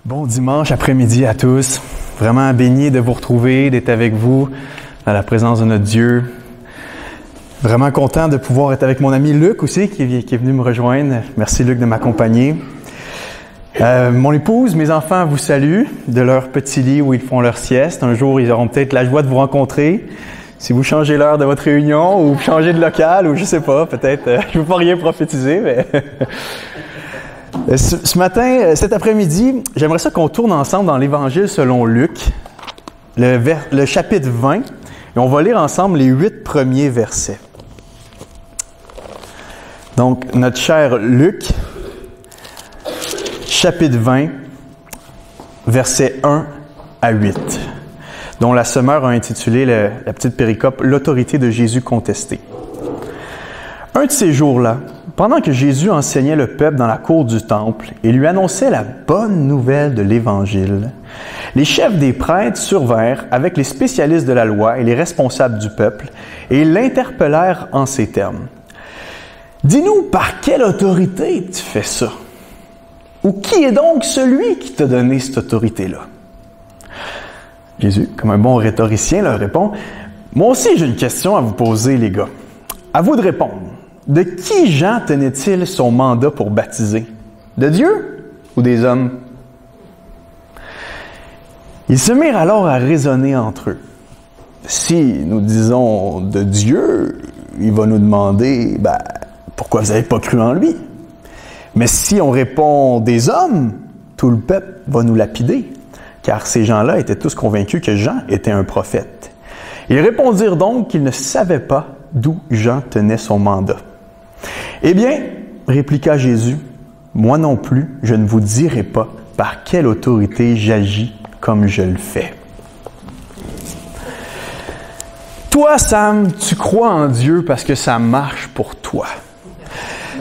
Bon dimanche après-midi à tous. Vraiment béni de vous retrouver, d'être avec vous dans la présence de notre Dieu. Vraiment content de pouvoir être avec mon ami Luc aussi, qui est venu me rejoindre. Merci Luc de m'accompagner. Mon épouse, mes enfants vous saluent de leur petit lit où ils font leur sieste. Un jour, ils auront peut-être la joie de vous rencontrer. Si vous changez l'heure de votre réunion ou vous changez de local ou je sais pas, peut-être, je ne veux pas rien prophétiser, mais... Ce matin, cet après-midi, j'aimerais ça qu'on tourne ensemble dans l'Évangile selon Luc, le chapitre 20, et on va lire ensemble les 8 premiers versets. Donc, notre cher Luc, chapitre 20, versets 1 à 8, dont la Semeur a intitulé la petite péricope « L'autorité de Jésus contestée ». Un de ces jours-là, pendant que Jésus enseignait le peuple dans la cour du temple et lui annonçait la bonne nouvelle de l'Évangile, les chefs des prêtres survinrent avec les spécialistes de la loi et les responsables du peuple et l'interpellèrent en ces termes. « Dis-nous, par quelle autorité tu fais ça? Ou qui est donc celui qui t'a donné cette autorité-là? » Jésus, comme un bon rhétoricien, leur répond, « Moi aussi j'ai une question à vous poser, les gars. À vous de répondre. De qui Jean tenait-il son mandat pour baptiser? De Dieu ou des hommes? » Ils se mirent alors à raisonner entre eux. Si nous disons de Dieu, il va nous demander, pourquoi vous n'avez pas cru en lui? Mais si on répond des hommes, tout le peuple va nous lapider, car ces gens-là étaient tous convaincus que Jean était un prophète. Ils répondirent donc qu'ils ne savaient pas d'où Jean tenait son mandat. « Eh bien, répliqua Jésus, moi non plus, je ne vous dirai pas par quelle autorité j'agis comme je le fais. » Toi, Sam, tu crois en Dieu parce que ça marche pour toi.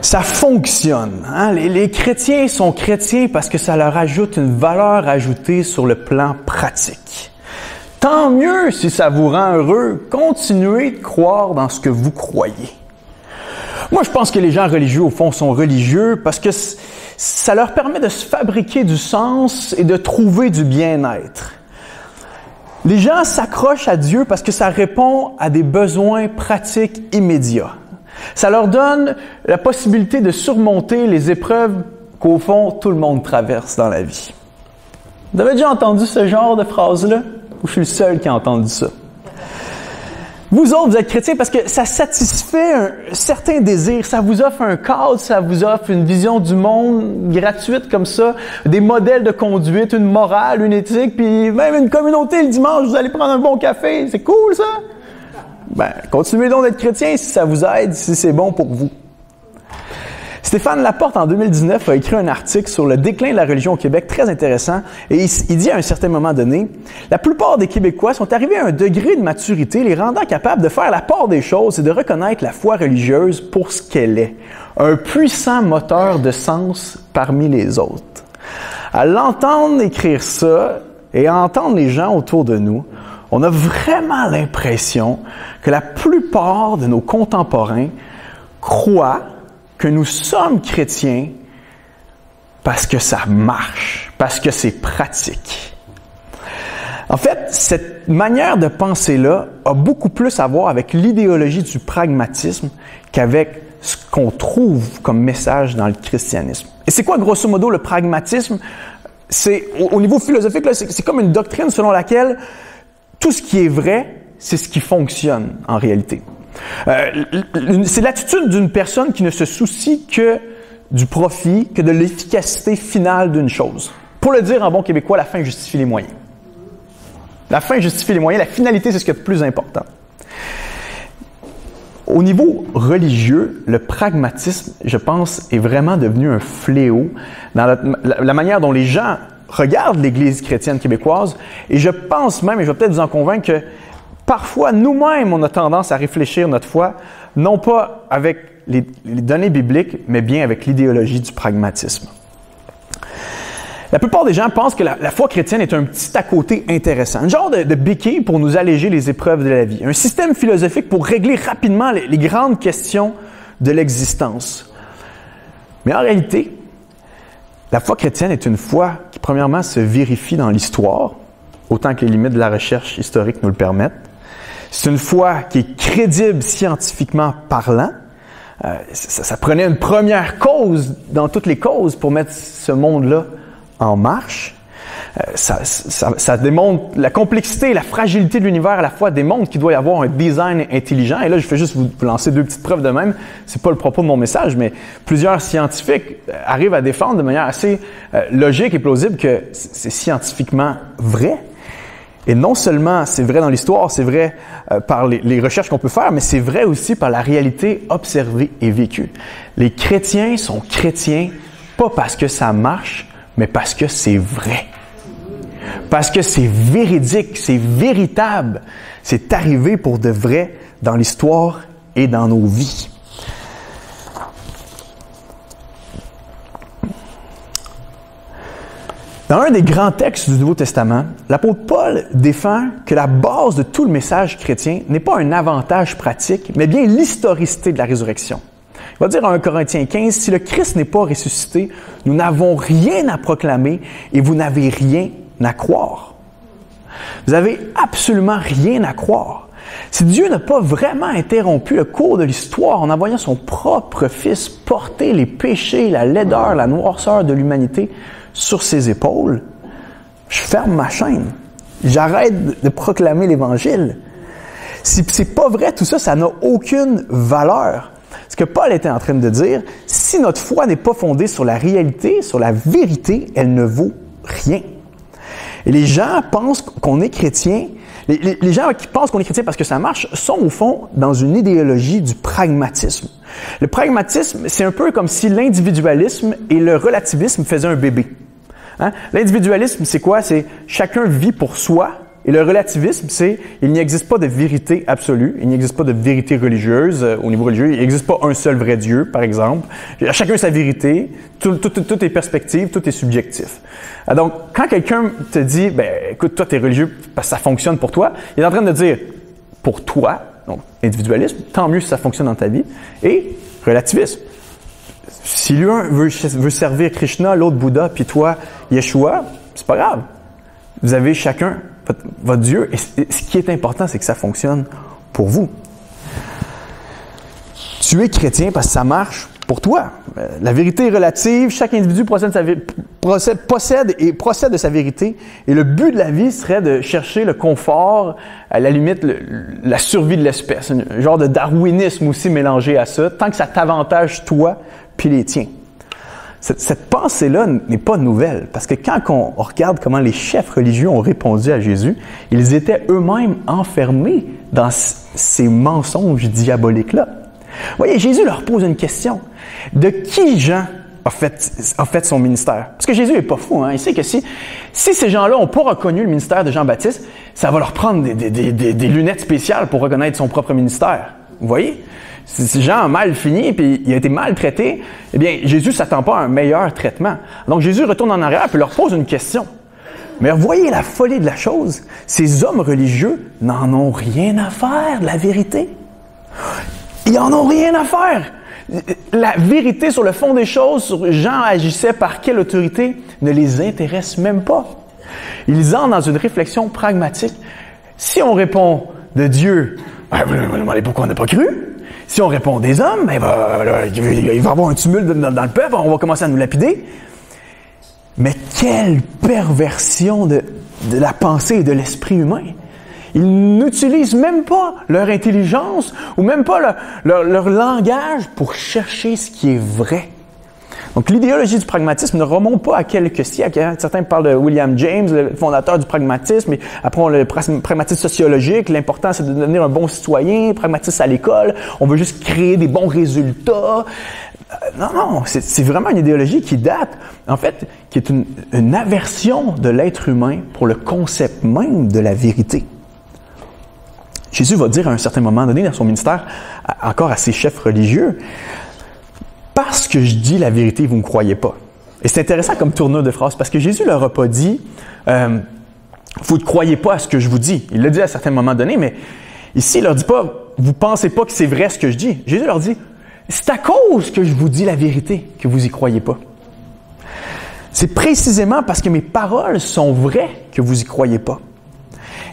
Ça fonctionne. Hein? Les chrétiens sont chrétiens parce que ça leur ajoute une valeur ajoutée sur le plan pratique. Tant mieux si ça vous rend heureux. Continuez de croire dans ce que vous croyez. Moi, je pense que les gens religieux, au fond, sont religieux parce que ça leur permet de se fabriquer du sens et de trouver du bien-être. Les gens s'accrochent à Dieu parce que ça répond à des besoins pratiques immédiats. Ça leur donne la possibilité de surmonter les épreuves qu'au fond, tout le monde traverse dans la vie. Vous avez déjà entendu ce genre de phrase-là? Ou je suis le seul qui a entendu ça? Vous autres, vous êtes chrétiens parce que ça satisfait un certain désir, ça vous offre un cadre, ça vous offre une vision du monde gratuite comme ça, des modèles de conduite, une morale, une éthique, puis même une communauté le dimanche, vous allez prendre un bon café, c'est cool ça? Continuez donc d'être chrétien si ça vous aide, si c'est bon pour vous. Stéphane Laporte, en 2019, a écrit un article sur le déclin de la religion au Québec, très intéressant, et il dit à un certain moment donné, « La plupart des Québécois sont arrivés à un degré de maturité les rendant capables de faire la part des choses et de reconnaître la foi religieuse pour ce qu'elle est, un puissant moteur de sens parmi les autres. » À l'entendre écrire ça et à entendre les gens autour de nous, on a vraiment l'impression que la plupart de nos contemporains croient que nous sommes chrétiens parce que ça marche, parce que c'est pratique. En fait, cette manière de penser-là a beaucoup plus à voir avec l'idéologie du pragmatisme qu'avec ce qu'on trouve comme message dans le christianisme. Et c'est quoi, grosso modo, le pragmatisme? C'est, au niveau philosophique, là, c'est comme une doctrine selon laquelle tout ce qui est vrai, c'est ce qui fonctionne en réalité. C'est l'attitude d'une personne qui ne se soucie que du profit, que de l'efficacité finale d'une chose. Pour le dire en bon québécois, la fin justifie les moyens. La fin justifie les moyens, la finalité, c'est ce qui est le plus important. Au niveau religieux, le pragmatisme, je pense, est vraiment devenu un fléau dans la manière dont les gens regardent l'Église chrétienne québécoise, et je pense même, et je vais peut-être vous en convaincre, que parfois, nous-mêmes, on a tendance à réfléchir notre foi, non pas avec les données bibliques, mais bien avec l'idéologie du pragmatisme. La plupart des gens pensent que la foi chrétienne est un petit à côté intéressant, un genre de béquille pour nous alléger les épreuves de la vie, un système philosophique pour régler rapidement les grandes questions de l'existence. Mais en réalité, la foi chrétienne est une foi qui premièrement, se vérifie dans l'histoire, autant que les limites de la recherche historique nous le permettent. C'est une foi qui est crédible scientifiquement parlant. Ça prenait une première cause dans toutes les causes pour mettre ce monde-là en marche. Ça démontre la complexité et la fragilité de l'univers à la fois, démontre qu'il doit y avoir un design intelligent. Et là, je fais juste vous lancer 2 petites preuves de même. C'est pas le propos de mon message, mais plusieurs scientifiques arrivent à défendre de manière assez logique et plausible que c'est scientifiquement vrai. Et non seulement c'est vrai dans l'histoire, c'est vrai par les recherches qu'on peut faire, mais c'est vrai aussi par la réalité observée et vécue. Les chrétiens sont chrétiens pas parce que ça marche, mais parce que c'est vrai. Parce que c'est véridique, c'est véritable. C'est arrivé pour de vrai dans l'histoire et dans nos vies. Dans un des grands textes du Nouveau Testament, l'apôtre Paul défend que la base de tout le message chrétien n'est pas un avantage pratique, mais bien l'historicité de la résurrection. Il va dire en 1 Corinthiens 15, « Si le Christ n'est pas ressuscité, nous n'avons rien à proclamer et vous n'avez rien à croire. » Vous n'avez absolument rien à croire. Si Dieu n'a pas vraiment interrompu le cours de l'histoire en envoyant son propre Fils porter les péchés, la laideur, la noirceur de l'humanité sur ses épaules, je ferme ma chaîne. J'arrête de proclamer l'Évangile. Si c'est pas vrai, tout ça, ça n'a aucune valeur. Ce que Paul était en train de dire, si notre foi n'est pas fondée sur la réalité, sur la vérité, elle ne vaut rien. Et les gens pensent qu'on est chrétien. Les gens qui pensent qu'on est chrétien parce que ça marche sont au fond dans une idéologie du pragmatisme. Le pragmatisme, c'est un peu comme si l'individualisme et le relativisme faisaient un bébé. Hein? L'individualisme, c'est quoi? C'est chacun vit pour soi. Et le relativisme, c'est il n'y existe pas de vérité absolue, il n'y existe pas de vérité religieuse au niveau religieux, il n'existe pas un seul vrai Dieu, par exemple. Chacun sa vérité, tout est perspective, tout est subjectif. Donc, quand quelqu'un te dit, écoute, toi, t'es religieux parce que ça fonctionne pour toi, il est en train de dire, pour toi, donc individualisme, tant mieux si ça fonctionne dans ta vie, et relativisme. Si l'un veut servir Krishna, l'autre Bouddha, puis toi, Yeshua, c'est pas grave. Vous avez chacun votre Dieu, et ce qui est important, c'est que ça fonctionne pour vous. Tu es chrétien parce que ça marche pour toi. La vérité est relative, chaque individu procède de sa vérité, et le but de la vie serait de chercher le confort, à la limite la survie de l'espèce, un genre de darwinisme aussi mélangé à ça, tant que ça t'avantage toi puis les tiens. Cette pensée-là n'est pas nouvelle, parce que quand on regarde comment les chefs religieux ont répondu à Jésus, ils étaient eux-mêmes enfermés dans ces mensonges diaboliques-là. Vous voyez, Jésus leur pose une question. De qui Jean a fait son ministère? Parce que Jésus n'est pas fou, hein? Il sait que si ces gens-là n'ont pas reconnu le ministère de Jean-Baptiste, ça va leur prendre des lunettes spéciales pour reconnaître son propre ministère. Vous voyez? Si Jean a mal fini puis il a été maltraité, eh bien, Jésus ne s'attend pas à un meilleur traitement. Donc, Jésus retourne en arrière et leur pose une question. Mais voyez la folie de la chose. Ces hommes religieux n'en ont rien à faire de la vérité. Ils en ont rien à faire. La vérité sur le fond des choses, sur Jean agissait par quelle autorité, ne les intéresse même pas. Ils entrent dans une réflexion pragmatique. Si on répond de Dieu, vous me demandez pourquoi on n'a pas cru? Si on répond des hommes, il va y avoir un tumulte dans le peuple, on va commencer à nous lapider. Mais quelle perversion de la pensée et de l'esprit humain! Ils n'utilisent même pas leur intelligence ou même pas leur langage pour chercher ce qui est vrai. Donc, l'idéologie du pragmatisme ne remonte pas à quelques siècles. Hein. Certains parlent de William James, le fondateur du pragmatisme, et après on a le pragmatisme sociologique. L'important, c'est de devenir un bon citoyen, pragmatisme à l'école. On veut juste créer des bons résultats. Non, c'est vraiment une idéologie qui date, en fait, qui est une aversion de l'être humain pour le concept même de la vérité. Jésus va dire à un certain moment donné dans son ministère, encore à ses chefs religieux, parce que je dis la vérité, vous ne me croyez pas. Et c'est intéressant comme tournure de phrase, parce que Jésus ne leur a pas dit vous ne croyez pas à ce que je vous dis. Il l'a dit à certains moments donnés, mais ici, il leur dit pas vous pensez pas que c'est vrai ce que je dis. Jésus leur dit c'est à cause que je vous dis la vérité que vous y croyez pas. C'est précisément parce que mes paroles sont vraies que vous y croyez pas.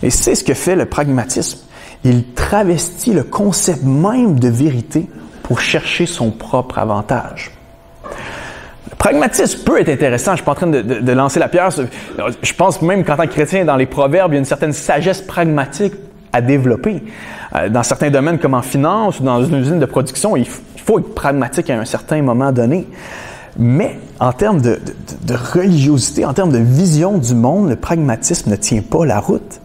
Et c'est ce que fait le pragmatisme. Il travestit le concept même de vérité pour chercher son propre avantage. Le pragmatisme peut être intéressant. Je suis pas en train de lancer la pierre. Je pense même qu'en tant que chrétien, dans les proverbes, il y a une certaine sagesse pragmatique à développer. Dans certains domaines comme en finance ou dans une usine de production, il faut être pragmatique à un certain moment donné. Mais en termes de religiosité, en termes de vision du monde, le pragmatisme ne tient pas la route.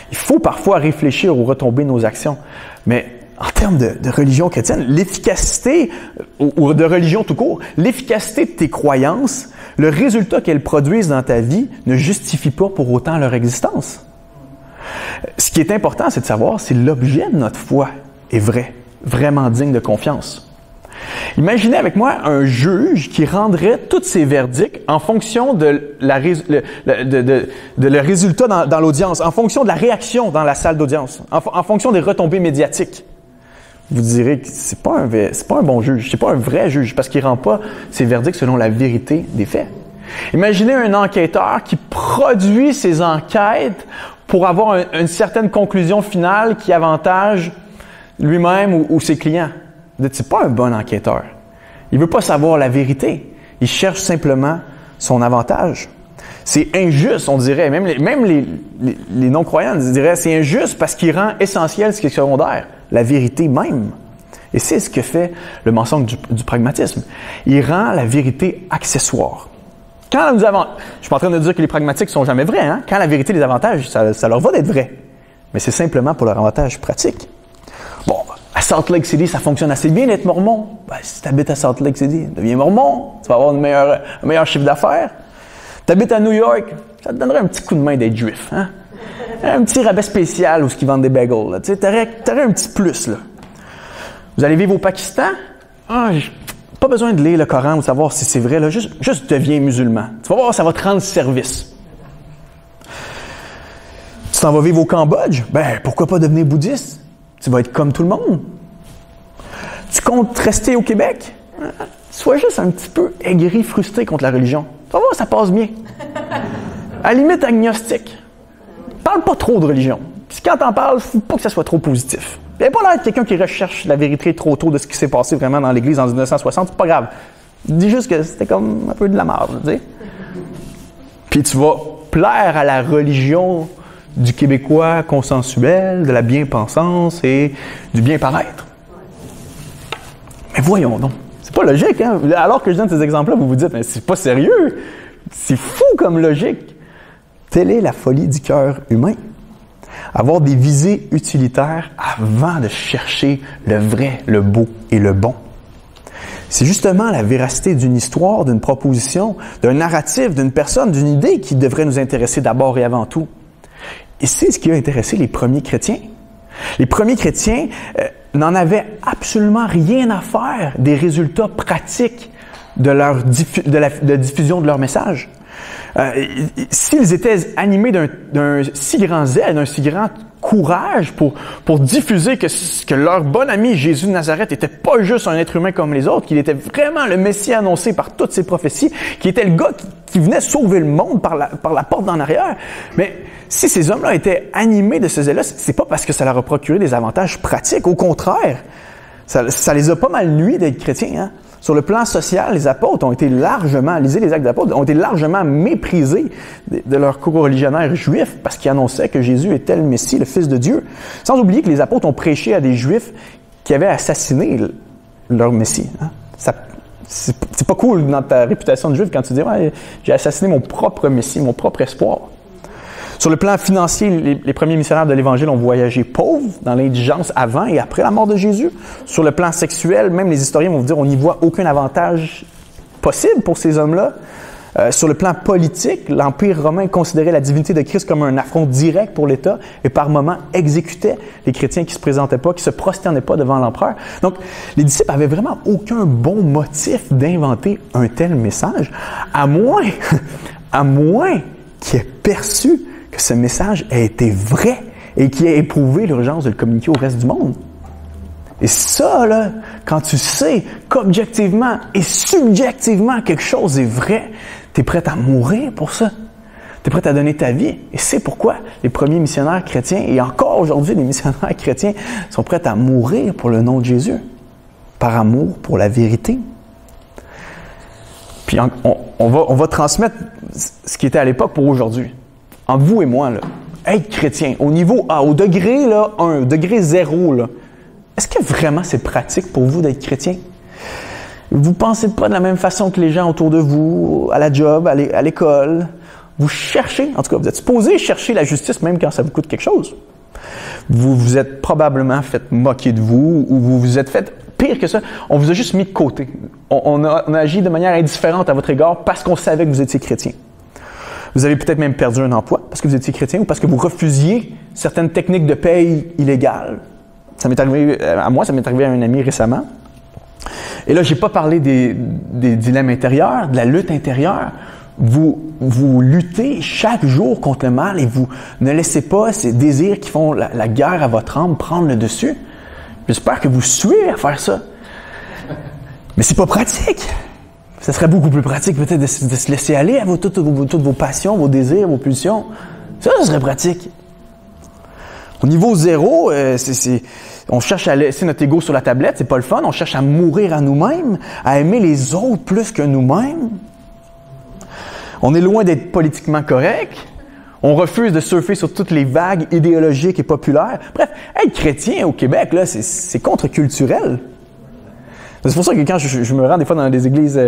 Il faut parfois réfléchir aux retombées de nos actions. Mais en termes de religion chrétienne, l'efficacité, ou de religion tout court, l'efficacité de tes croyances, le résultat qu'elles produisent dans ta vie ne justifie pas pour autant leur existence. Ce qui est important, c'est de savoir si l'objet de notre foi est vrai, vraiment digne de confiance. Imaginez avec moi un juge qui rendrait tous ses verdicts en fonction de le résultat dans l'audience, en fonction de la réaction dans la salle d'audience, en fonction des retombées médiatiques. Vous direz que c'est pas un bon juge, c'est pas un vrai juge parce qu'il rend pas ses verdicts selon la vérité des faits. Imaginez un enquêteur qui produit ses enquêtes pour avoir une certaine conclusion finale qui avantage lui-même ou ses clients. C'est pas un bon enquêteur. Il veut pas savoir la vérité. Il cherche simplement son avantage. C'est injuste, on dirait. Même les non-croyants diraient c'est injuste parce qu'il rend essentiel ce qui est secondaire, la vérité même. Et c'est ce que fait le mensonge du pragmatisme. Il rend la vérité accessoire. Quand nous avons, je suis pas en train de dire que les pragmatiques sont jamais vrais. Hein? Quand la vérité les avantages, ça leur va d'être vrai. Mais c'est simplement pour leur avantage pratique. Bon, à Salt Lake City, ça fonctionne assez bien d'être mormon. Ben, si tu habites à Salt Lake City, deviens mormon. Tu vas avoir un meilleur chiffre d'affaires. Tu habites à New York, ça te donnerait un petit coup de main d'être juif. Hein? Un petit rabais spécial où ils vendent des bagels. Tu aurais un petit plus. Là. Vous allez vivre au Pakistan? Pas besoin de lire le Coran ou savoir si c'est vrai. Là. Juste deviens musulman. Tu vas voir, ça va te rendre service. Tu t'en vas vivre au Cambodge? Ben, pourquoi pas devenir bouddhiste? Tu vas être comme tout le monde. Tu comptes rester au Québec? Sois juste un petit peu aigri, frustré contre la religion. Tu vas voir, ça passe bien. À la limite, agnostique. Parle pas trop de religion. Puis quand t'en parles, faut pas que ça soit trop positif. Il n'y a pas l'air de quelqu'un qui recherche la vérité trop tôt de ce qui s'est passé vraiment dans l'Église en 1960. C'est pas grave. Dis juste que c'était comme un peu de la merde, tu sais. Puis tu vas plaire à la religion du Québécois consensuel, de la bien-pensance et du bien-paraître. Mais voyons donc. C'est pas logique, hein? Alors que je donne ces exemples-là, vous vous dites, mais c'est pas sérieux. C'est fou comme logique. Telle est la folie du cœur humain. Avoir des visées utilitaires avant de chercher le vrai, le beau et le bon. C'est justement la véracité d'une histoire, d'une proposition, d'un narratif, d'une personne, d'une idée qui devrait nous intéresser d'abord et avant tout. Et c'est ce qui a intéressé les premiers chrétiens. Les premiers chrétiens n'en avaient absolument rien à faire des résultats pratiques de la diffusion de leur message. S'ils étaient animés d'un si grand zèle, d'un si grand courage pour diffuser que leur bon ami Jésus de Nazareth n'était pas juste un être humain comme les autres, qu'il était vraiment le Messie annoncé par toutes ses prophéties, qu'il était le gars qui venait sauver le monde par la porte d'en arrière. Mais si ces hommes-là étaient animés de ce zèle-là, c'est pas parce que ça leur a procuré des avantages pratiques. Au contraire, ça les a pas mal nui d'être chrétiens, hein? Sur le plan social, les apôtres ont été largement, lisez les actes d'apôtres, ont été largement méprisés de leurs co-religionnaires juifs parce qu'ils annonçaient que Jésus était le Messie, le Fils de Dieu. Sans oublier que les apôtres ont prêché à des Juifs qui avaient assassiné leur Messie. Hein? C'est pas cool dans ta réputation de Juif quand tu dis ouais, « j'ai assassiné mon propre Messie, mon propre espoir ». Sur le plan financier, les premiers missionnaires de l'Évangile ont voyagé pauvres dans l'indigence avant et après la mort de Jésus. Sur le plan sexuel, même les historiens vont vous dire on n'y voit aucun avantage possible pour ces hommes-là. Sur le plan politique, l'Empire romain considérait la divinité de Christ comme un affront direct pour l'État et par moments exécutait les chrétiens qui se présentaient pas, qui se prosternaient pas devant l'empereur. Donc, les disciples avaient vraiment aucun bon motif d'inventer un tel message, à moins qu'ils aient perçu que ce message a été vrai et qui a éprouvé l'urgence de le communiquer au reste du monde. Et ça, là, quand tu sais qu'objectivement et subjectivement quelque chose est vrai, tu es prêt à mourir pour ça. Tu es prêt à donner ta vie. Et c'est pourquoi les premiers missionnaires chrétiens, et encore aujourd'hui les missionnaires chrétiens, sont prêts à mourir pour le nom de Jésus, par amour pour la vérité. Puis on va transmettre ce qui était à l'époque pour aujourd'hui. Entre vous et moi, là, être chrétien, au niveau A, au degré là, 1, au degré 0, là, est-ce que vraiment c'est pratique pour vous d'être chrétien? Vous ne pensez pas de la même façon que les gens autour de vous, à la job, à l'école. Vous cherchez, en tout cas, vous êtes supposé chercher la justice même quand ça vous coûte quelque chose. Vous vous êtes probablement fait moquer de vous ou vous vous êtes fait pire que ça. On vous a juste mis de côté. On a agi de manière indifférente à votre égard parce qu'on savait que vous étiez chrétien. Vous avez peut-être même perdu un emploi parce que vous étiez chrétien ou parce que vous refusiez certaines techniques de paye illégales. Ça m'est arrivé à moi, ça m'est arrivé à un ami récemment. Et là, j'ai pas parlé des dilemmes intérieurs, de la lutte intérieure. Vous luttez chaque jour contre le mal et vous ne laissez pas ces désirs qui font la guerre à votre âme prendre le dessus. J'espère que vous suivez à faire ça. Mais c'est pas pratique. Ça serait beaucoup plus pratique peut-être de se laisser aller à toutes vos passions, vos désirs, vos pulsions. Ça serait pratique. Au niveau 0, on cherche à laisser notre ego sur la tablette, c'est pas le fun. On cherche à mourir à nous-mêmes, à aimer les autres plus que nous-mêmes. On est loin d'être politiquement correct. On refuse de surfer sur toutes les vagues idéologiques et populaires. Bref, être chrétien au Québec, là, c'est contre-culturel. C'est pour ça que quand je me rends des fois dans des églises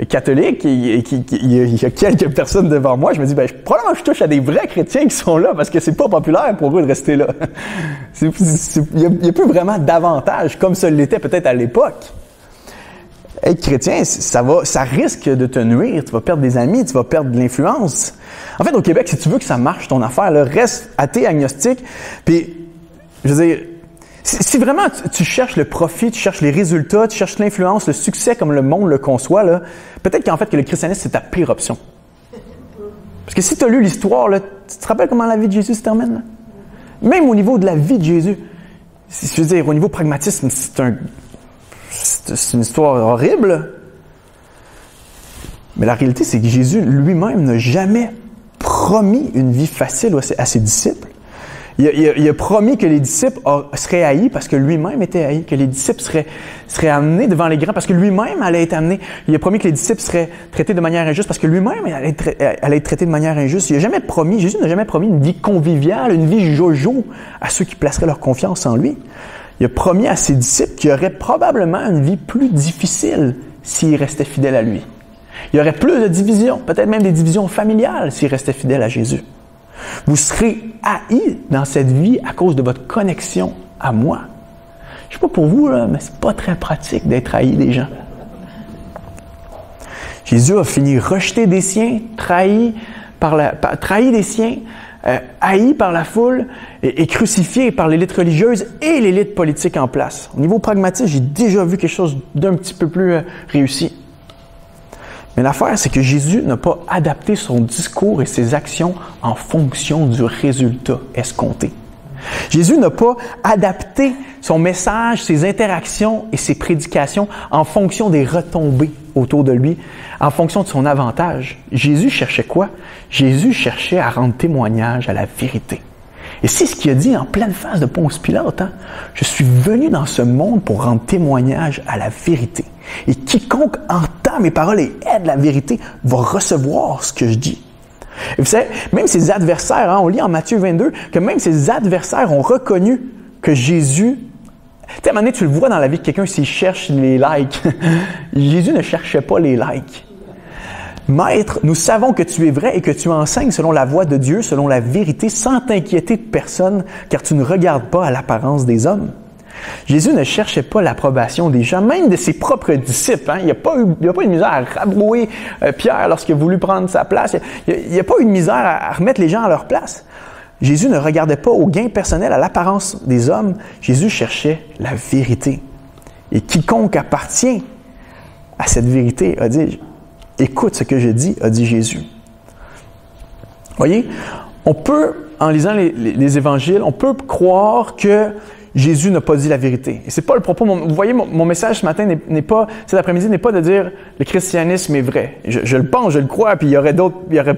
catholiques et il y a quelques personnes devant moi, je me dis, probablement je touche à des vrais chrétiens qui sont là parce que c'est pas populaire pour eux de rester là. Il n'y a plus vraiment d'avantage comme ça l'était peut-être à l'époque. Être chrétien, ça risque de te nuire. Tu vas perdre des amis, tu vas perdre de l'influence. En fait, au Québec, si tu veux que ça marche, ton affaire, là, reste athée, agnostique. Puis, je veux dire, si vraiment tu cherches le profit, tu cherches les résultats, tu cherches l'influence, le succès comme le monde le conçoit, là, peut-être qu'en fait que le christianisme, c'est ta pire option. Parce que si tu as lu l'histoire, là, tu te rappelles comment la vie de Jésus se termine? Là? Même au niveau de la vie de Jésus, je veux dire, au niveau pragmatisme, c'est une histoire horrible. Mais la réalité, c'est que Jésus lui-même n'a jamais promis une vie facile à ses disciples. Il a promis que les disciples seraient haïs parce que lui-même était haï, que les disciples seraient amenés devant les grands parce que lui-même allait être amené. Il a promis que les disciples seraient traités de manière injuste parce que lui-même allait être traité de manière injuste. Jésus n'a jamais promis une vie conviviale, une vie jojo à ceux qui placeraient leur confiance en lui. Il a promis à ses disciples qu'il y aurait probablement une vie plus difficile s'ils restaient fidèles à lui. Il y aurait plus de divisions, peut-être même des divisions familiales s'ils restaient fidèles à Jésus. Vous serez haïs dans cette vie à cause de votre connexion à moi. Je ne sais pas pour vous, là, mais c'est pas très pratique d'être haï des gens. Jésus a fini rejeté des siens, trahi des siens, haï par la foule et crucifié par l'élite religieuse et l'élite politique en place. Au niveau pragmatique, j'ai déjà vu quelque chose d'un petit peu plus réussi. Mais l'affaire, c'est que Jésus n'a pas adapté son discours et ses actions en fonction du résultat escompté. Jésus n'a pas adapté son message, ses interactions et ses prédications en fonction des retombées autour de lui, en fonction de son avantage. Jésus cherchait quoi? Jésus cherchait à rendre témoignage à la vérité. Et c'est ce qu'il a dit en pleine face de Ponce Pilate. Hein? Je suis venu dans ce monde pour rendre témoignage à la vérité. Et quiconque entend mes paroles et aide la vérité va recevoir ce que je dis. Et vous savez, même ses adversaires, on lit en Matthieu 22, que même ses adversaires ont reconnu que Jésus... Tu sais, à un moment donné, tu le vois dans la vie de quelqu'un s'il cherche les likes. Jésus ne cherchait pas les likes. Maître, nous savons que tu es vrai et que tu enseignes selon la voie de Dieu, selon la vérité, sans t'inquiéter de personne, car tu ne regardes pas à l'apparence des hommes. Jésus ne cherchait pas l'approbation des gens, même de ses propres disciples. Hein. Il n'y a pas eu de misère à rabrouer Pierre lorsqu'il a voulu prendre sa place. Il n'y a pas eu de misère à remettre les gens à leur place. Jésus ne regardait pas au gain personnel, à l'apparence des hommes. Jésus cherchait la vérité. Et quiconque appartient à cette vérité a dit « Écoute ce que je dis », a dit Jésus. Voyez, on peut, en lisant les évangiles, on peut croire que Jésus n'a pas dit la vérité. Et c'est pas le propos. Vous voyez, mon message ce matin n'est pas, cet après-midi, n'est pas de dire le christianisme est vrai. Je le pense, je le crois, puis il y aurait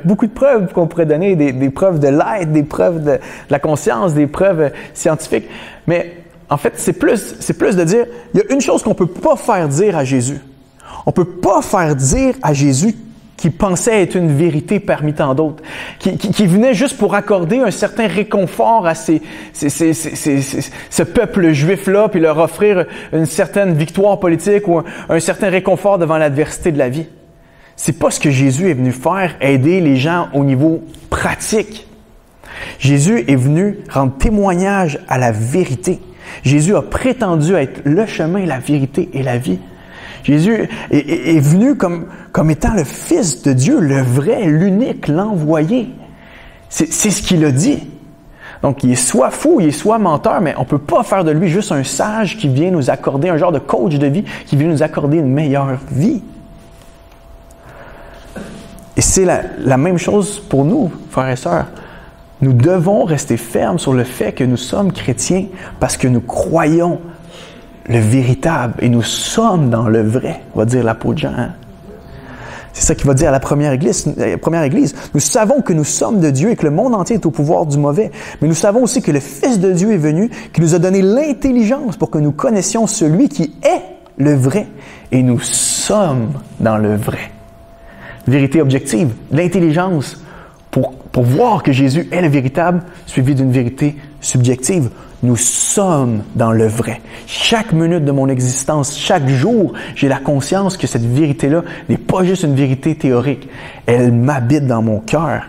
beaucoup de preuves qu'on pourrait donner, des preuves de l'être, des preuves de la conscience, des preuves scientifiques. Mais en fait, c'est plus de dire, il y a une chose qu'on peut pas faire dire à Jésus. On peut pas faire dire à Jésus qui pensait être une vérité parmi tant d'autres, qui venait juste pour accorder un certain réconfort à ce peuple juif-là, puis leur offrir une certaine victoire politique ou un certain réconfort devant l'adversité de la vie. C'est pas ce que Jésus est venu faire, aider les gens au niveau pratique. Jésus est venu rendre témoignage à la vérité. Jésus a prétendu être le chemin, la vérité et la vie. Jésus est venu comme étant le Fils de Dieu, le vrai, l'unique, l'envoyé. C'est ce qu'il a dit. Donc, il est soit fou, il est soit menteur, mais on ne peut pas faire de lui juste un sage qui vient nous accorder, un genre de coach de vie, qui vient nous accorder une meilleure vie. Et c'est la même chose pour nous, frères et sœurs. Nous devons rester fermes sur le fait que nous sommes chrétiens parce que nous croyons le véritable, et nous sommes dans le vrai, va dire l'apôtre Jean. Hein? C'est ça qu'il va dire à la première église. Nous savons que nous sommes de Dieu et que le monde entier est au pouvoir du mauvais. Mais nous savons aussi que le Fils de Dieu est venu, qui nous a donné l'intelligence pour que nous connaissions celui qui est le vrai. Et nous sommes dans le vrai. Vérité objective, l'intelligence pour voir que Jésus est le véritable, suivi d'une vérité subjective. Nous sommes dans le vrai. Chaque minute de mon existence, chaque jour, j'ai la conscience que cette vérité-là n'est pas juste une vérité théorique. Elle m'habite dans mon cœur.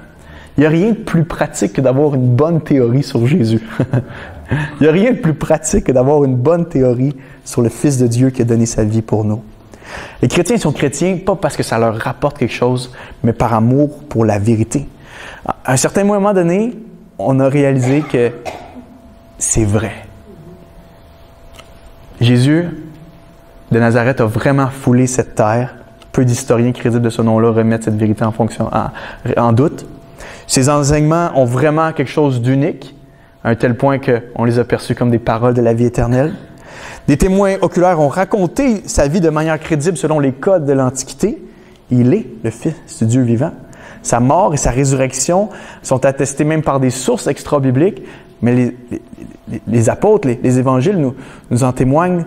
Il n'y a rien de plus pratique que d'avoir une bonne théorie sur Jésus. Il n'y a rien de plus pratique que d'avoir une bonne théorie sur le Fils de Dieu qui a donné sa vie pour nous. Les chrétiens sont chrétiens pas parce que ça leur rapporte quelque chose, mais par amour pour la vérité. À un certain moment donné, on a réalisé que c'est vrai. Jésus de Nazareth a vraiment foulé cette terre. Peu d'historiens crédibles de ce nom-là remettent cette vérité en doute. Ses enseignements ont vraiment quelque chose d'unique, à un tel point qu'on les a perçus comme des paroles de la vie éternelle. Des témoins oculaires ont raconté sa vie de manière crédible selon les codes de l'Antiquité. Il est le Fils du Dieu vivant. Sa mort et sa résurrection sont attestés même par des sources extra-bibliques, mais les apôtres, les évangiles nous en témoignent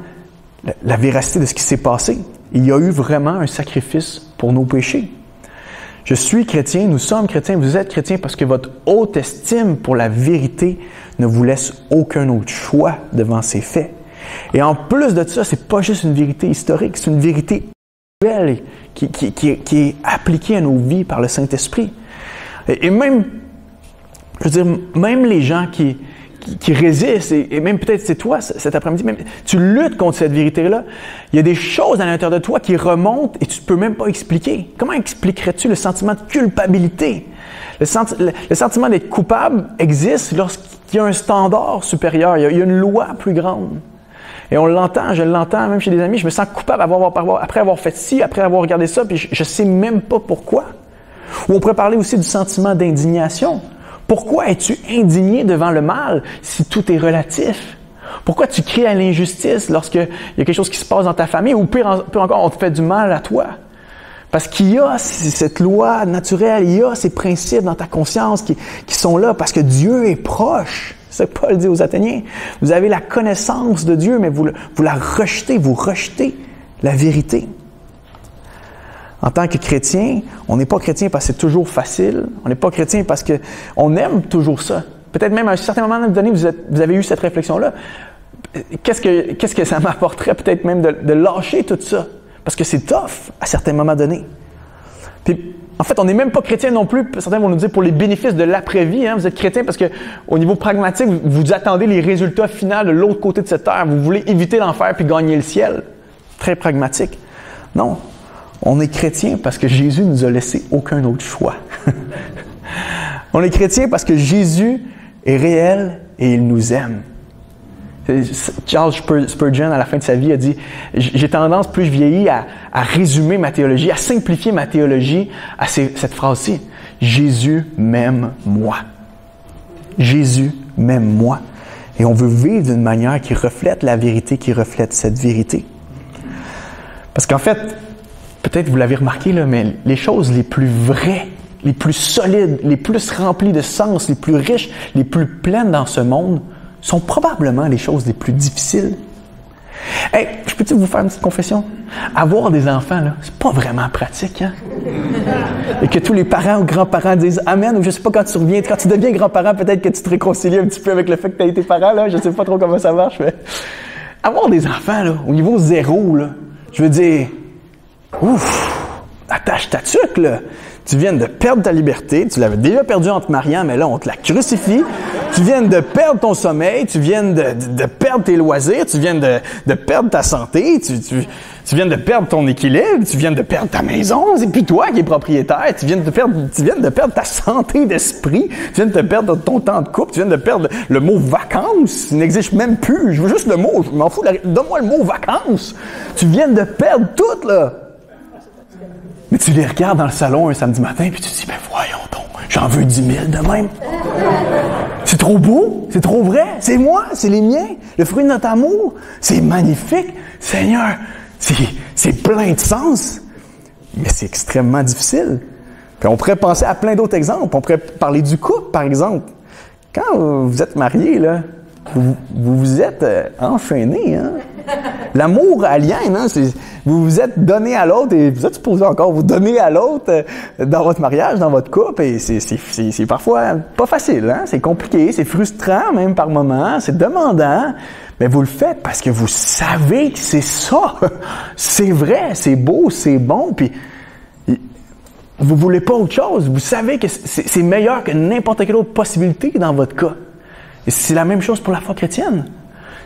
la véracité de ce qui s'est passé. Il y a eu vraiment un sacrifice pour nos péchés. Je suis chrétien, nous sommes chrétiens, vous êtes chrétiens parce que votre haute estime pour la vérité ne vous laisse aucun autre choix devant ces faits. Et en plus de ça, c'est pas juste une vérité historique, c'est une vérité nouvelle qui est appliquée à nos vies par le Saint-Esprit. Et même, je veux dire, même les gens qui résistent, et même peut-être c'est toi cet après-midi, même, tu luttes contre cette vérité-là, il y a des choses à l'intérieur de toi qui remontent et tu ne peux même pas expliquer. Comment expliquerais-tu le sentiment de culpabilité? Le sentiment d'être coupable existe lorsqu'il y a un standard supérieur, il y a une loi plus grande. Et on l'entend, je l'entends même chez des amis, je me sens coupable après avoir fait ci, après avoir regardé ça, puis je ne sais même pas pourquoi. Ou on pourrait parler aussi du sentiment d'indignation. Pourquoi es-tu indigné devant le mal si tout est relatif? Pourquoi tu cries à l'injustice lorsqu'il y a quelque chose qui se passe dans ta famille ou pire encore, on te fait du mal à toi? Parce qu'il y a cette loi naturelle, il y a ces principes dans ta conscience qui sont là parce que Dieu est proche. C'est ce que Paul dit aux Athéniens. Vous avez la connaissance de Dieu, mais vous la rejetez, vous rejetez la vérité. En tant que chrétien, on n'est pas chrétien parce que c'est toujours facile. On n'est pas chrétien parce qu'on aime toujours ça. Peut-être même à un certain moment donné, vous avez eu cette réflexion-là. Qu'est-ce que ça m'apporterait peut-être même de lâcher tout ça? Parce que c'est tough à certains moments donnés. Puis, en fait, on n'est même pas chrétien non plus. Certains vont nous dire pour les bénéfices de l'après-vie. Hein, vous êtes chrétien parce que au niveau pragmatique, vous attendez les résultats finaux de l'autre côté de cette terre. Vous voulez éviter l'enfer puis gagner le ciel. Très pragmatique. Non. On est chrétien parce que Jésus nous a laissé aucun autre choix. On est chrétien parce que Jésus est réel et il nous aime. Charles Spurgeon, à la fin de sa vie, a dit « J'ai tendance, plus je vieillis, à résumer ma théologie, à simplifier ma théologie à cette phrase-ci. Jésus m'aime moi. Jésus m'aime moi. » Et on veut vivre d'une manière qui reflète la vérité, qui reflète cette vérité. Parce qu'en fait, peut-être vous l'avez remarqué, là, mais les choses les plus vraies, les plus solides, les plus remplies de sens, les plus riches, les plus pleines dans ce monde, sont probablement les choses les plus difficiles. Hey, je peux-tu vous faire une petite confession? Avoir des enfants, là, c'est pas vraiment pratique, hein? Et que tous les parents ou grands-parents disent « Amen » ou je sais pas quand tu reviens, quand tu deviens grand-parent, peut-être que tu te réconcilies un petit peu avec le fait que tu as été parent, là, je sais pas trop comment ça marche, mais... Avoir des enfants, là, au niveau 0, là, je veux dire, ouf, attache ta tuque, là. Tu viens de perdre ta liberté, tu l'avais déjà perdue en te mariant, mais là, on te la crucifie. Tu viens de perdre ton sommeil, tu viens de perdre tes loisirs, tu viens de perdre ta santé, tu viens de perdre ton équilibre, tu viens de perdre ta maison, c'est plus toi qui es propriétaire, tu viens de perdre ta santé d'esprit, tu viens de perdre ton temps de couple, tu viens de perdre le mot vacances, il n'existe même plus, je veux juste le mot, je m'en fous, donne-moi le mot vacances. Tu viens de perdre tout, là. Mais tu les regardes dans le salon un samedi matin, puis tu te dis, ben voyons donc, j'en veux 10 000 de même. C'est trop beau, c'est trop vrai, c'est moi, c'est les miens, le fruit de notre amour, c'est magnifique. Seigneur, c'est plein de sens, mais c'est extrêmement difficile. Puis on pourrait penser à plein d'autres exemples. On pourrait parler du couple, par exemple. Quand vous êtes mariés, là, vous êtes enchaînés, hein? L'amour alien, hein? Vous vous êtes donné à l'autre et vous êtes supposé encore vous donner à l'autre dans votre mariage, dans votre couple. Et c'est parfois pas facile, hein? C'est compliqué, c'est frustrant même par moments, c'est demandant. Mais vous le faites parce que vous savez que c'est ça. C'est vrai, c'est beau, c'est bon. Puis vous voulez pas autre chose. Vous savez que c'est meilleur que n'importe quelle autre possibilité dans votre cas. Et c'est la même chose pour la foi chrétienne.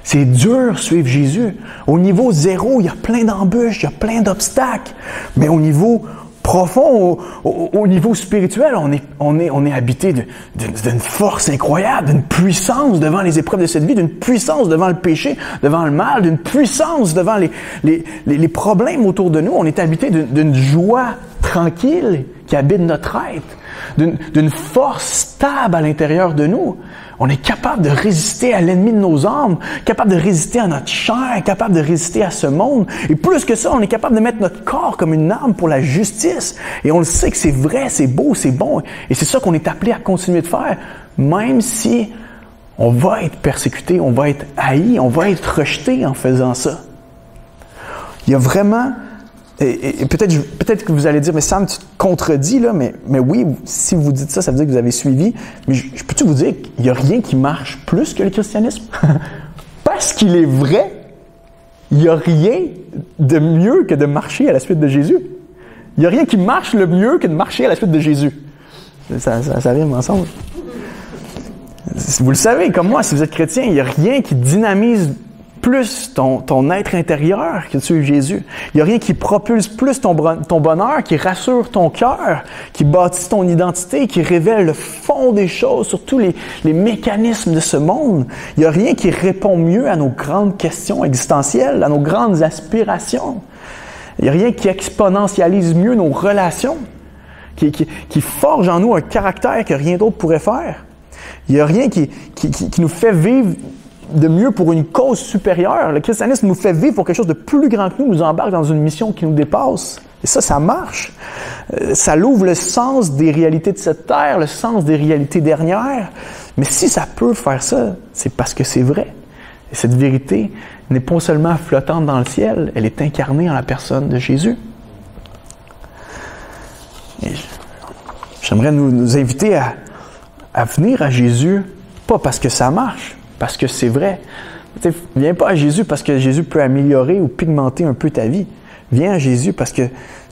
C'est dur suivre Jésus. Au niveau 0, il y a plein d'embûches, il y a plein d'obstacles. Mais au niveau profond, au niveau spirituel, on est habité d'une force incroyable, d'une puissance devant les épreuves de cette vie, d'une puissance devant le péché, devant le mal, d'une puissance devant les problèmes autour de nous. On est habité d'une joie tranquille qui habite notre être, d'une force stable à l'intérieur de nous. On est capable de résister à l'ennemi de nos âmes, capable de résister à notre chair, capable de résister à ce monde. Et plus que ça, on est capable de mettre notre corps comme une arme pour la justice. Et on le sait que c'est vrai, c'est beau, c'est bon. Et c'est ça qu'on est appelé à continuer de faire, même si on va être persécuté, on va être haï, on va être rejeté en faisant ça. Il y a vraiment... Et peut-être que vous allez dire, mais Sam, tu te contredis, là, mais oui, si vous dites ça, ça veut dire que vous avez suivi. Mais je peux-tu vous dire qu'il n'y a rien qui marche plus que le christianisme? Parce qu'il est vrai, il n'y a rien de mieux que de marcher à la suite de Jésus. Il n'y a rien qui marche le mieux que de marcher à la suite de Jésus. Ça rime ensemble. Vous le savez, comme moi, si vous êtes chrétien, il n'y a rien qui dynamise plus ton être intérieur que de suivre Jésus. Il n'y a rien qui propulse plus ton bonheur, qui rassure ton cœur, qui bâtit ton identité, qui révèle le fond des choses, surtout les mécanismes de ce monde. Il n'y a rien qui répond mieux à nos grandes questions existentielles, à nos grandes aspirations. Il n'y a rien qui exponentialise mieux nos relations, qui forge en nous un caractère que rien d'autre pourrait faire. Il n'y a rien qui nous fait vivre de mieux pour une cause supérieure. Le christianisme nous fait vivre pour quelque chose de plus grand que nous embarque dans une mission qui nous dépasse. Et ça marche. Ça l'ouvre le sens des réalités de cette terre, le sens des réalités dernières. Mais si ça peut faire ça, c'est parce que c'est vrai. Et cette vérité n'est pas seulement flottante dans le ciel, elle est incarnée en la personne de Jésus. Et j'aimerais nous inviter à venir à Jésus, pas parce que ça marche, parce que c'est vrai. Tu sais, viens pas à Jésus parce que Jésus peut améliorer ou pigmenter un peu ta vie. Viens à Jésus parce que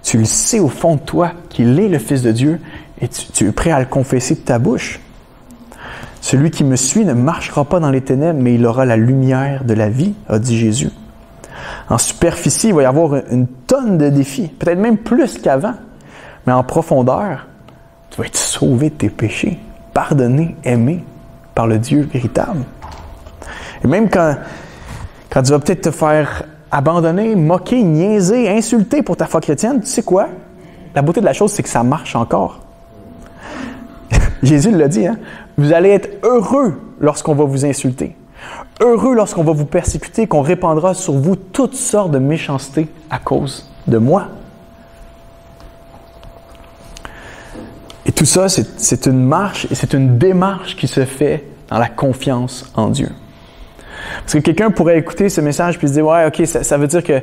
tu le sais au fond de toi qu'il est le Fils de Dieu et tu es prêt à le confesser de ta bouche. Celui qui me suit ne marchera pas dans les ténèbres, mais il aura la lumière de la vie, a dit Jésus. En superficie, il va y avoir une tonne de défis, peut-être même plus qu'avant. Mais en profondeur, tu vas être sauvé de tes péchés, pardonné, aimé par le Dieu véritable. Et même quand tu vas peut-être te faire abandonner, moquer, niaiser, insulter pour ta foi chrétienne, tu sais quoi? La beauté de la chose, c'est que ça marche encore. Jésus l'a dit, hein? Vous allez être heureux lorsqu'on va vous insulter. Heureux lorsqu'on va vous persécuter, qu'on répandra sur vous toutes sortes de méchanceté à cause de moi. Et tout ça, c'est une marche et c'est une démarche qui se fait dans la confiance en Dieu. Parce que quelqu'un pourrait écouter ce message puis se dire « Ouais, OK, ça veut dire que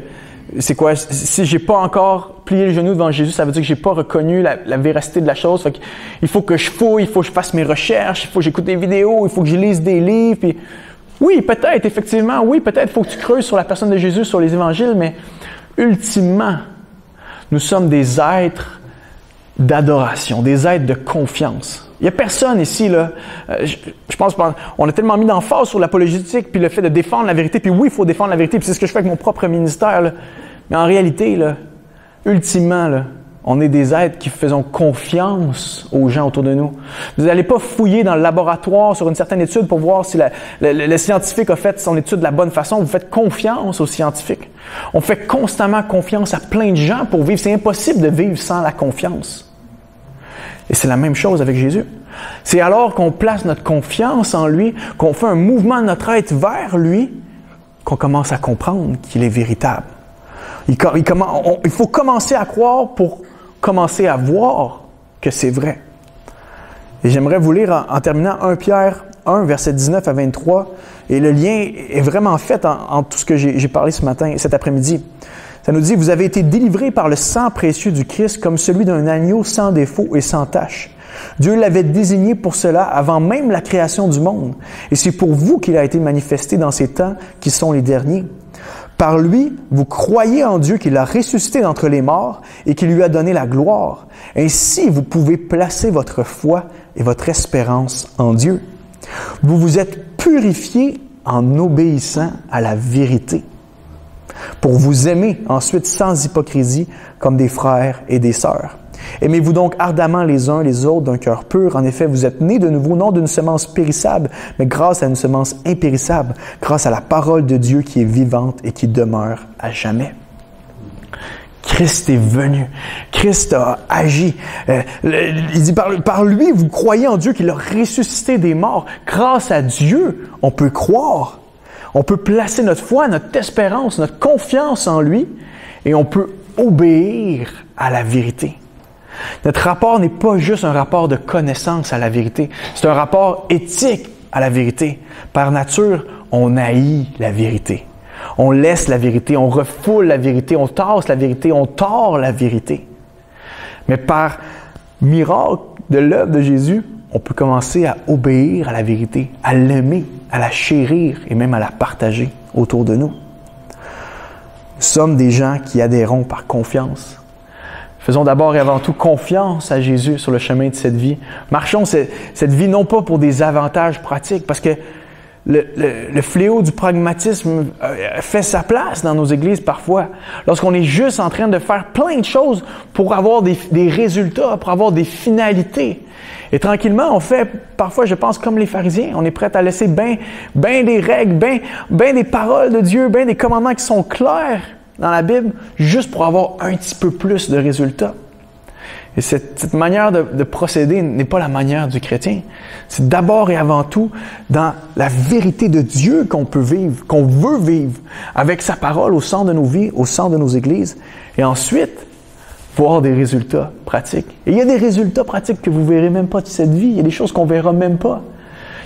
c'est quoi? Si j'ai pas encore plié le genou devant Jésus, ça veut dire que j'ai pas reconnu la véracité de la chose. Fait il faut que je fouille, il faut que je fasse mes recherches, il faut que j'écoute des vidéos, il faut que je lise des livres. » Puis, oui, peut-être, effectivement, oui, peut-être il faut que tu creuses sur la personne de Jésus, sur les évangiles, mais ultimement, nous sommes des êtres d'adoration, des êtres de confiance. Il n'y a personne ici, là, je pense, on a tellement mis d'emphase sur l'apologétique, puis le fait de défendre la vérité, puis oui, il faut défendre la vérité, puis c'est ce que je fais avec mon propre ministère, là. Mais en réalité, là, ultimement, là, on est des êtres qui faisons confiance aux gens autour de nous. Vous n'allez pas fouiller dans le laboratoire sur une certaine étude pour voir si le scientifique a fait son étude de la bonne façon. Vous faites confiance aux scientifiques. On fait constamment confiance à plein de gens pour vivre. C'est impossible de vivre sans la confiance. Et c'est la même chose avec Jésus. C'est alors qu'on place notre confiance en lui, qu'on fait un mouvement de notre être vers lui, qu'on commence à comprendre qu'il est véritable. Il faut commencer à croire pour commencer à voir que c'est vrai. Et j'aimerais vous lire en terminant 1 Pierre 1, verset 19 à 23. Et le lien est vraiment fait en tout ce que j'ai parlé ce matin, cet après-midi. Ça nous dit « Vous avez été délivrés par le sang précieux du Christ comme celui d'un agneau sans défaut et sans tache. Dieu l'avait désigné pour cela avant même la création du monde. Et c'est pour vous qu'il a été manifesté dans ces temps qui sont les derniers. Par lui, vous croyez en Dieu qui l'a ressuscité d'entre les morts et qui lui a donné la gloire. Ainsi, vous pouvez placer votre foi et votre espérance en Dieu. Vous vous êtes purifiés en obéissant à la vérité, pour vous aimer ensuite sans hypocrisie comme des frères et des sœurs. Aimez-vous donc ardemment les uns les autres d'un cœur pur. En effet, vous êtes nés de nouveau, non d'une semence périssable, mais grâce à une semence impérissable, grâce à la parole de Dieu qui est vivante et qui demeure à jamais. Christ est venu. Christ a agi. Il dit, par lui, vous croyez en Dieu qui l'a ressuscité des morts. Grâce à Dieu, on peut croire. On peut placer notre foi, notre espérance, notre confiance en lui et on peut obéir à la vérité. Notre rapport n'est pas juste un rapport de connaissance à la vérité, c'est un rapport éthique à la vérité. Par nature, on haït la vérité. On laisse la vérité, on refoule la vérité, on tasse la vérité, on tord la vérité. Mais par miracle de l'œuvre de Jésus, on peut commencer à obéir à la vérité, à l'aimer, à la chérir et même à la partager autour de nous. Nous sommes des gens qui adhérons par confiance. Faisons d'abord et avant tout confiance à Jésus sur le chemin de cette vie. Marchons cette vie non pas pour des avantages pratiques, parce que le fléau du pragmatisme fait sa place dans nos églises parfois. Lorsqu'on est juste en train de faire plein de choses pour avoir des résultats, pour avoir des finalités. Et tranquillement, on fait parfois, je pense, comme les pharisiens. On est prêt à laisser ben des règles, ben des paroles de Dieu, ben des commandements qui sont clairs dans la Bible, juste pour avoir un petit peu plus de résultats. Et cette manière de procéder n'est pas la manière du chrétien. C'est d'abord et avant tout dans la vérité de Dieu qu'on peut vivre, qu'on veut vivre, avec sa parole au centre de nos vies, au centre de nos églises. Et ensuite, voir des résultats pratiques. Et il y a des résultats pratiques que vous ne verrez même pas de cette vie. Il y a des choses qu'on ne verra même pas.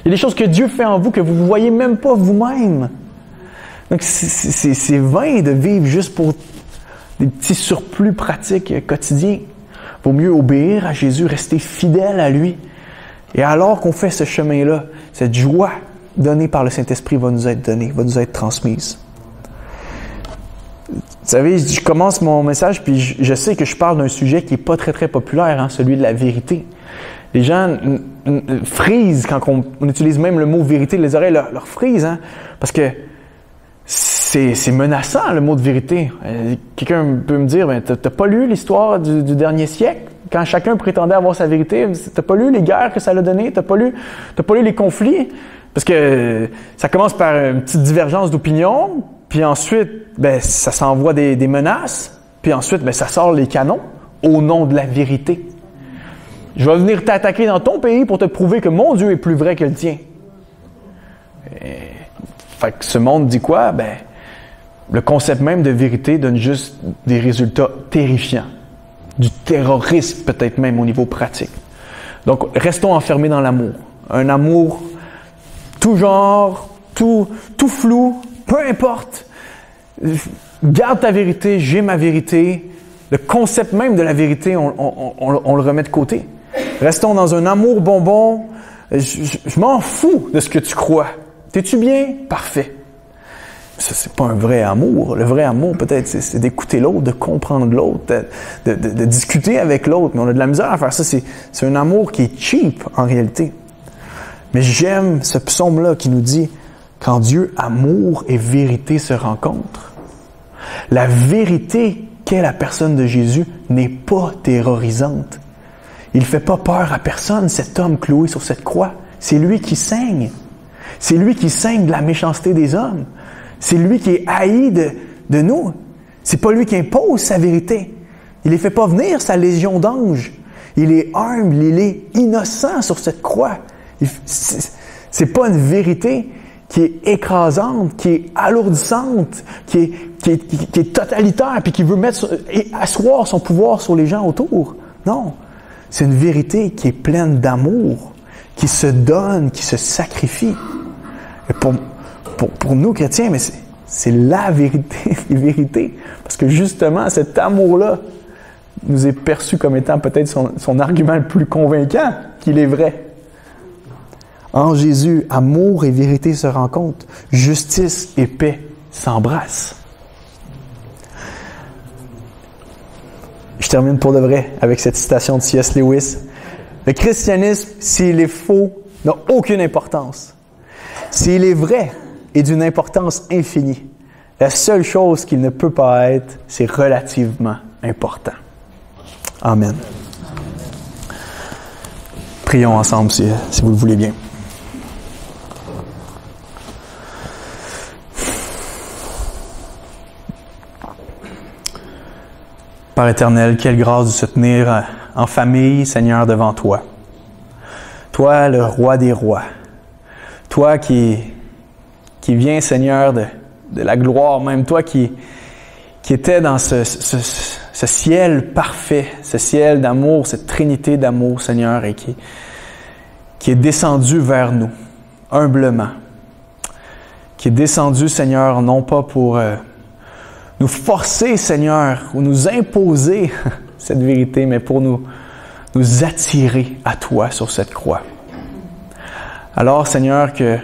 Il y a des choses que Dieu fait en vous que vous ne voyez même pas vous-même. Donc, c'est vain de vivre juste pour des petits surplus pratiques quotidiens. Il vaut mieux obéir à Jésus, rester fidèle à lui. Et alors qu'on fait ce chemin-là, cette joie donnée par le Saint-Esprit va nous être donnée, va nous être transmise. Vous savez, je commence mon message, puis je sais que je parle d'un sujet qui n'est pas très, très populaire, celui de la vérité. Les gens frisent quand on utilise même le mot vérité, les oreilles leur frisent, parce que c'est menaçant, le mot de vérité. Quelqu'un peut me dire, t'as pas lu l'histoire du dernier siècle? Quand chacun prétendait avoir sa vérité, t'as pas lu les guerres que ça l'a donné? T'as pas lu les conflits? Parce que ça commence par une petite divergence d'opinion, puis ensuite, ça s'envoie des menaces, puis ensuite, ça sort les canons au nom de la vérité. Je vais venir t'attaquer dans ton pays pour te prouver que mon Dieu est plus vrai que le tien. Fait que ce monde dit quoi? Ben, le concept même de vérité donne juste des résultats terrifiants. Du terrorisme, peut-être même au niveau pratique. Donc, restons enfermés dans l'amour. Un amour tout genre, tout flou, peu importe. Garde ta vérité, j'ai ma vérité. Le concept même de la vérité, on le remet de côté. Restons dans un amour bonbon. Je m'en fous de ce que tu crois. T'es-tu bien? Parfait. Ça, c'est pas un vrai amour. Le vrai amour, peut-être, c'est d'écouter l'autre, de comprendre l'autre, de discuter avec l'autre. Mais on a de la misère à faire ça. C'est un amour qui est cheap, en réalité. Mais j'aime ce psaume-là qui nous dit « Quand Dieu, amour et vérité se rencontrent ». La vérité qu'est la personne de Jésus n'est pas terrorisante. Il ne fait pas peur à personne, cet homme cloué sur cette croix. C'est lui qui saigne. C'est lui qui saigne de la méchanceté des hommes. C'est lui qui est haï de nous. C'est pas lui qui impose sa vérité. Il ne fait pas venir sa légion d'anges. Il est humble, il est innocent sur cette croix. C'est pas une vérité qui est écrasante, qui est alourdissante, qui est totalitaire, puis qui veut asseoir son pouvoir sur les gens autour. Non. C'est une vérité qui est pleine d'amour, qui se donne, qui se sacrifie. Et pour nous, chrétiens, mais c'est la vérité, les vérités. Parce que justement, cet amour-là nous est perçu comme étant peut-être son argument le plus convaincant qu'il est vrai. En Jésus, amour et vérité se rencontrent. Justice et paix s'embrassent. Je termine pour de vrai avec cette citation de C.S. Lewis. Le christianisme, s'il est faux, n'a aucune importance. S'il est vrai et d'une importance infinie, la seule chose qu'il ne peut pas être, c'est relativement important. Amen. Prions ensemble si vous le voulez bien. Père éternel, quelle grâce de se tenir en famille, Seigneur, devant toi. Toi, le roi des rois. Toi qui viens, Seigneur, de la gloire, même toi qui étais dans ce ciel parfait, ce ciel d'amour, cette trinité d'amour, Seigneur, et qui est descendu vers nous, humblement. Qui est descendu, Seigneur, non pas pour nous forcer, Seigneur, ou nous imposer cette vérité, mais pour nous attirer à toi sur cette croix. Alors, Seigneur, que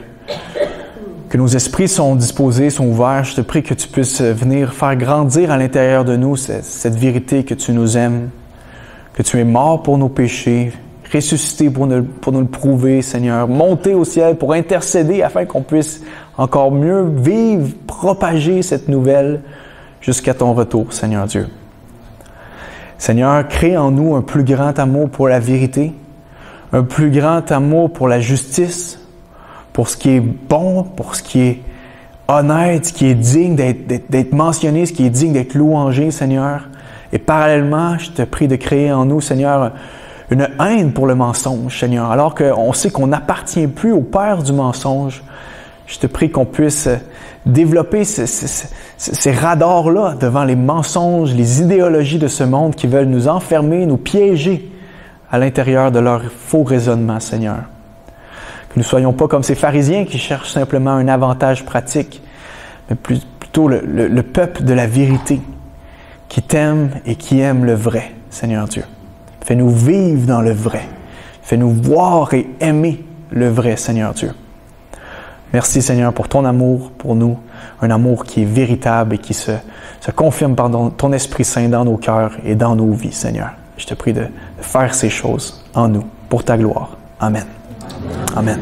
nos esprits sont disposés, sont ouverts, je te prie que tu puisses venir faire grandir à l'intérieur de nous cette vérité que tu nous aimes, que tu es mort pour nos péchés, ressuscité pour nous le prouver, Seigneur, monté au ciel pour intercéder afin qu'on puisse encore mieux vivre, propager cette nouvelle jusqu'à ton retour, Seigneur Dieu. Seigneur, crée en nous un plus grand amour pour la vérité, un plus grand amour pour la justice, pour ce qui est bon, pour ce qui est honnête, ce qui est digne d'être mentionné, ce qui est digne d'être louangé, Seigneur. Et parallèlement, je te prie de créer en nous, Seigneur, une haine pour le mensonge, Seigneur. Alors qu'on sait qu'on n'appartient plus au père du mensonge, je te prie qu'on puisse développer ces radars-là devant les mensonges, les idéologies de ce monde qui veulent nous enfermer, nous piéger à l'intérieur de leur faux raisonnement, Seigneur. Que nous ne soyons pas comme ces pharisiens qui cherchent simplement un avantage pratique, mais plutôt le peuple de la vérité, qui t'aime et qui aime le vrai, Seigneur Dieu. Fais-nous vivre dans le vrai. Fais-nous voir et aimer le vrai, Seigneur Dieu. Merci, Seigneur, pour ton amour pour nous, un amour qui est véritable et qui se confirme par ton Esprit Saint dans nos cœurs et dans nos vies, Seigneur. Je te prie de faire ces choses en nous, pour ta gloire. Amen. Amen.